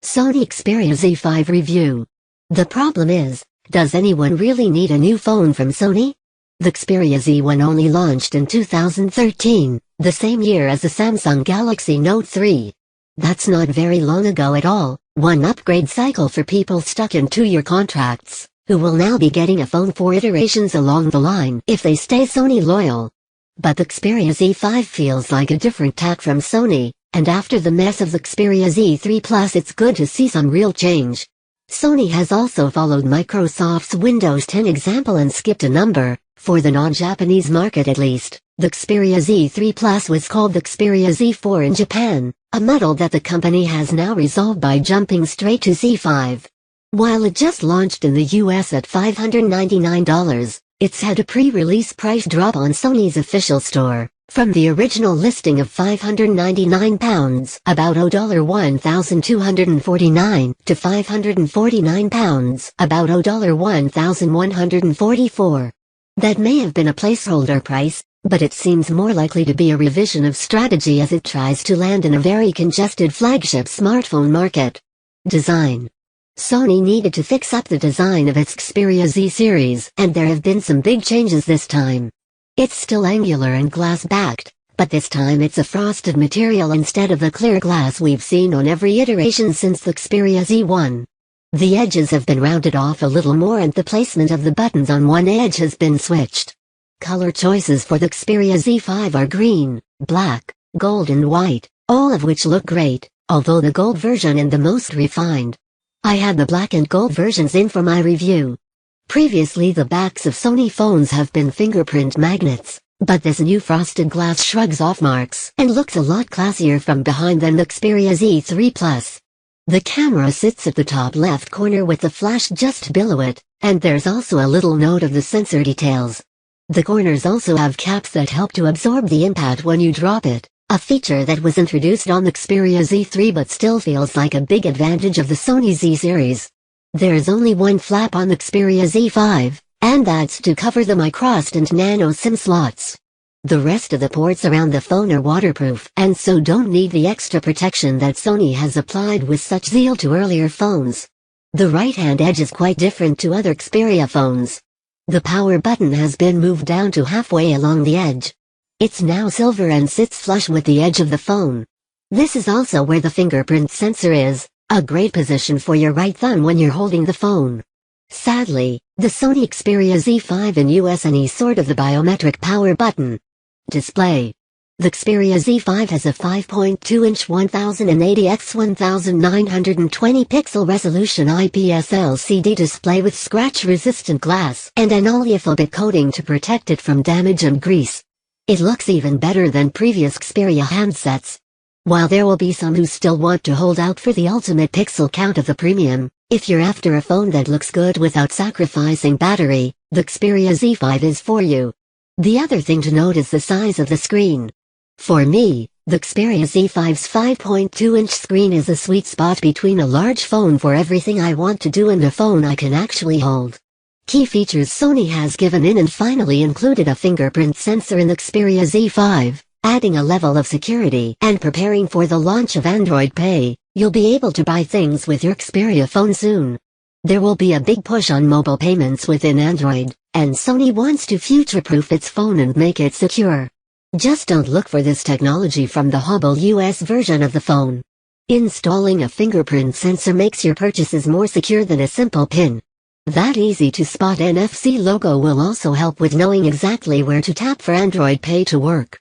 Sony Xperia Z5 review. The problem is, does anyone really need a new phone from Sony? The Xperia Z1 only launched in 2013, the same year as the Samsung Galaxy Note 3. That's not very long ago at all, one upgrade cycle for people stuck in 2-year contracts, who will now be getting a phone 4 iterations along the line if they stay Sony loyal. But the Xperia Z5 feels like a different tack from Sony. And after the mess of the Xperia Z3 Plus, it's good to see some real change. Sony has also followed Microsoft's Windows 10 example and skipped a number, for the non-Japanese market at least. The Xperia Z3 Plus was called the Xperia Z4 in Japan, a muddle that the company has now resolved by jumping straight to Z5. While it just launched in the US at $599, it's had a pre-release price drop on Sony's official store. From the original listing of £599, about $1,249, to £549, about $1,144. That may have been a placeholder price, but it seems more likely to be a revision of strategy as it tries to land in a very congested flagship smartphone market. Design. Sony needed to fix up the design of its Xperia Z series, and there have been some big changes this time. It's still angular and glass-backed, but this time it's a frosted material instead of the clear glass we've seen on every iteration since the Xperia Z1. The edges have been rounded off a little more and the placement of the buttons on one edge has been switched. Color choices for the Xperia Z5 are green, black, gold and white, all of which look great, although the gold version is the most refined. I had the black and gold versions in for my review. Previously the backs of Sony phones have been fingerprint magnets, but this new frosted glass shrugs off marks and looks a lot classier from behind than the Xperia Z3 Plus. The camera sits at the top left corner with the flash just below it, and there's also a little note of the sensor details. The corners also have caps that help to absorb the impact when you drop it, a feature that was introduced on the Xperia Z3 but still feels like a big advantage of the Sony Z series. There's only one flap on the Xperia Z5, and that's to cover the microSD and nano SIM slots. The rest of the ports around the phone are waterproof and so don't need the extra protection that Sony has applied with such zeal to earlier phones. The right-hand edge is quite different to other Xperia phones. The power button has been moved down to halfway along the edge. It's now silver and sits flush with the edge of the phone. This is also where the fingerprint sensor is. A great position for your right thumb when you're holding the phone. Sadly, the Sony Xperia Z5 in US any sort of the biometric power button. Display. The Xperia Z5 has a 5.2-inch 1080x1920 pixel resolution IPS LCD display with scratch-resistant glass and an oleophobic coating to protect it from damage and grease. It looks even better than previous Xperia handsets. While there will be some who still want to hold out for the ultimate pixel count of the premium, if you're after a phone that looks good without sacrificing battery, the Xperia Z5 is for you. The other thing to note is the size of the screen. For me, the Xperia Z5's 5.2-inch screen is a sweet spot between a large phone for everything I want to do and a phone I can actually hold. Key features Sony has given in and finally included a fingerprint sensor in the Xperia Z5. Adding a level of security and preparing for the launch of Android Pay, you'll be able to buy things with your Xperia phone soon. There will be a big push on mobile payments within Android, and Sony wants to future-proof its phone and make it secure. Just don't look for this technology from the humble US version of the phone. Installing a fingerprint sensor makes your purchases more secure than a simple PIN. That easy-to-spot NFC logo will also help with knowing exactly where to tap for Android Pay to work.